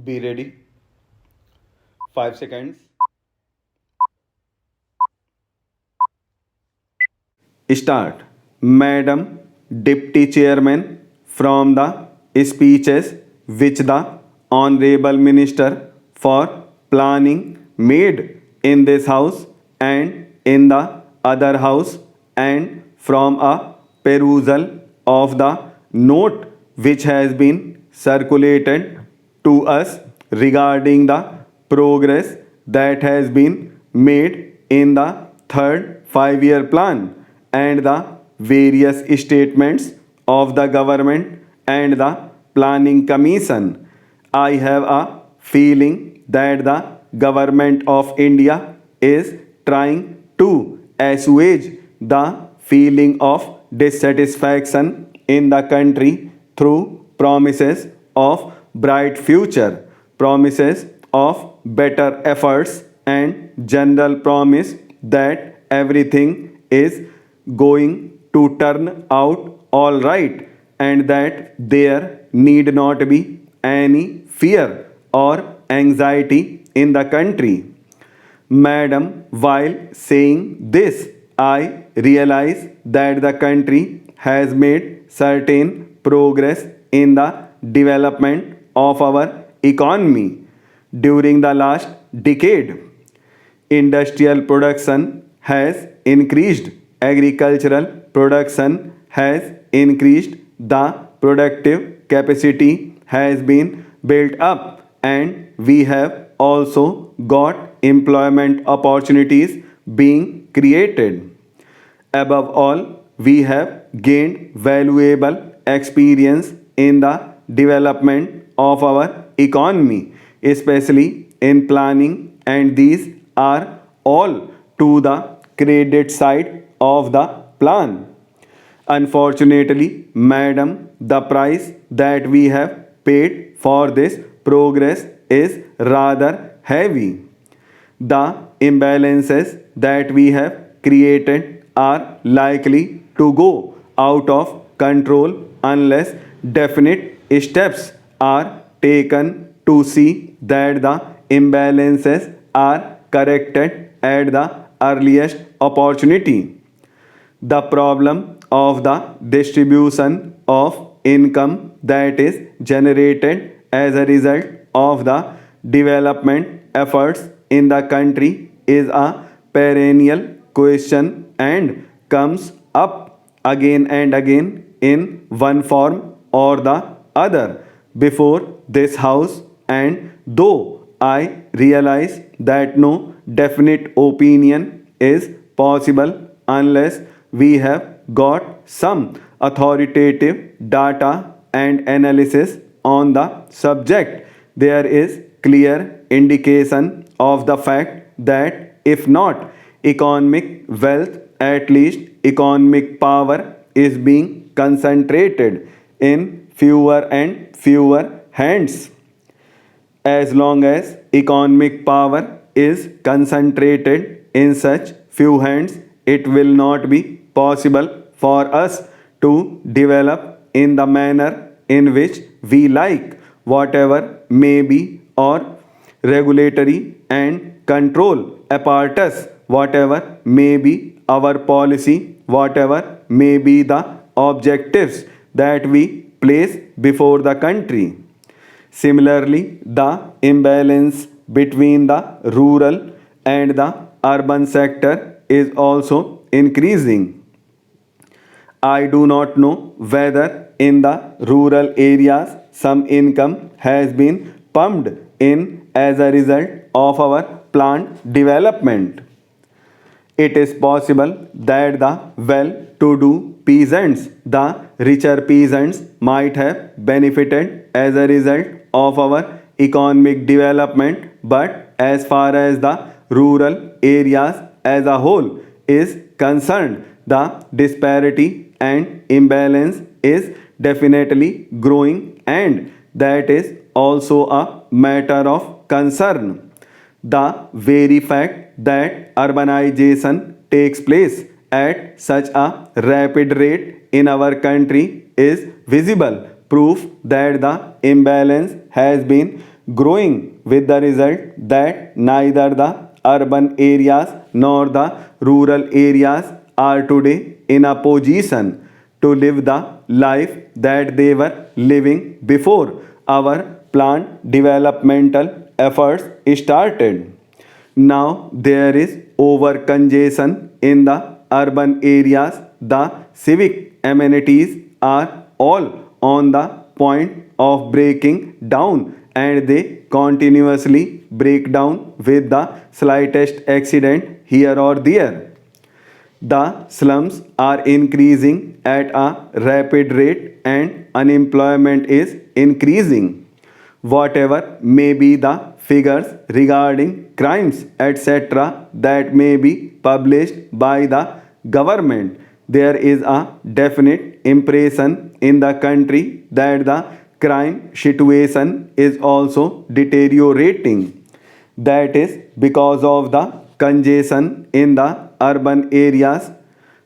Be ready. 5 seconds. Start. Madam Deputy Chairman, from the speeches which the Honorable Minister for Planning made in this house and in the other house, and from a perusal of the note which has been circulated to us regarding the progress that has been made in the third 5-year plan and the various statements of the government and the planning commission. I have a feeling that the government of India is trying to assuage the feeling of dissatisfaction in the country through promises of bright future, promises of better efforts, and general promise that everything is going to turn out all right and that there need not be any fear or anxiety in the country. Madam, while saying this, I realize that the country has made certain progress in the development of our economy during the last decade. Industrial production has increased, agricultural production has increased, the productive capacity has been built up, and we have also got employment opportunities being created. Above all, we have gained valuable experience in the development of our economy, especially in planning, and these are all to the credit side of the plan. Unfortunately, madam, the price that we have paid for this progress is rather heavy. The imbalances that we have created are likely to go out of control unless definite steps are taken to see that the imbalances are corrected at the earliest opportunity. The problem of the distribution of income that is generated as a result of the development efforts in the country is a perennial question and comes up again and again in one form or the other before this house, and though I realize that no definite opinion is possible unless we have got some authoritative data and analysis on the subject, there is clear indication of the fact that if not economic wealth, at least economic power is being concentrated in fewer and fewer hands. As long as economic power is concentrated in such few hands, it will not be possible for us to develop in the manner in which we like, whatever may be or regulatory and control apparatus, whatever may be our policy, whatever may be the objectives that we place before the country. Similarly, the imbalance between the rural and the urban sector is also increasing. I do not know whether in the rural areas some income has been pumped in as a result of our plant development. It is possible that the well to do peasants, the richer peasants, might have benefited as a result of our economic development, but as far as the rural areas as a whole is concerned, the disparity and imbalance is definitely growing, and that is also a matter of concern. The very fact that urbanization takes place at such a rapid rate in our country is visible proof that the imbalance has been growing, with the result that neither the urban areas nor the rural areas are today in a position to live the life that they were living before our planned developmental efforts started. Now there is over congestion in the urban areas. The civic amenities are all on the point of breaking down, and they continuously break down with the slightest accident here or there. The slums are increasing at a rapid rate and unemployment is increasing. Whatever may be the figures regarding crimes, etc., that may be published by the government, there is a definite impression in the country that the crime situation is also deteriorating. That is because of the congestion in the urban areas,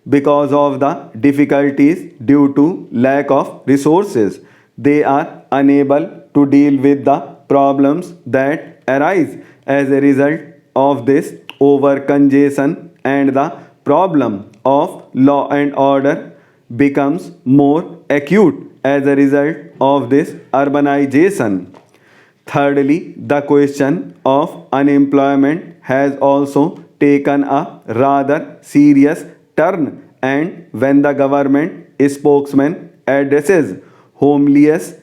because of the difficulties due to lack of resources. They are unable to deal with the problems that arise as a result of this over congestion, and the problem of law and order becomes more acute as a result of this urbanization. Thirdly, the question of unemployment has also taken a rather serious turn, and when the government spokesman addresses homeless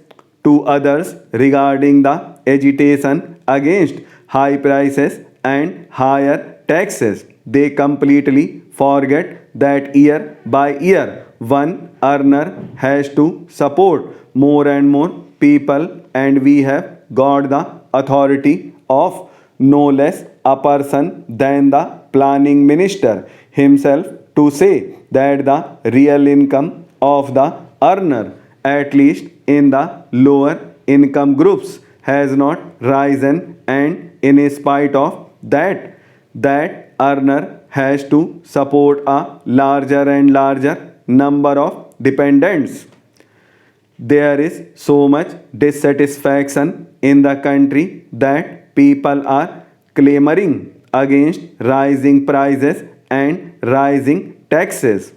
to others regarding the agitation against high prices and higher taxes, they completely forget that year by year one earner has to support more and more people, and we have got the authority of no less a person than the planning minister himself to say that the real income of the earner, at least in the lower income groups, has not risen, and in spite of that, that earner has to support a larger and larger number of dependents. There is so much dissatisfaction in the country that people are clamoring against rising prices and rising taxes.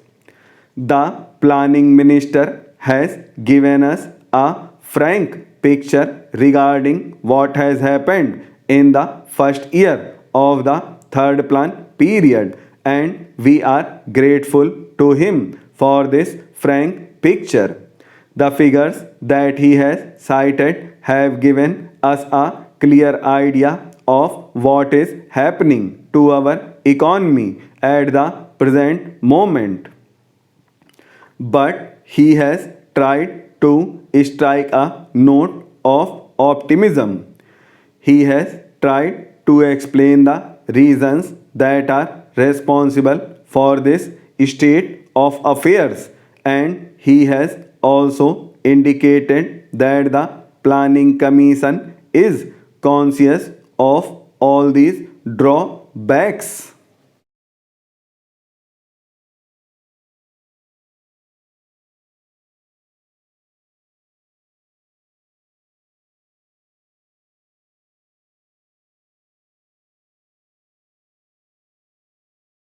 The planning minister has given us a frank picture regarding what has happened in the first year of the third plan period, and we are grateful to him for this frank picture. The figures that he has cited have given us a clear idea of what is happening to our economy at the present moment. But he has tried to strike a note of optimism. He has tried to explain the reasons that are responsible for this state of affairs, and he has also indicated that the planning commission is conscious of all these drawbacks.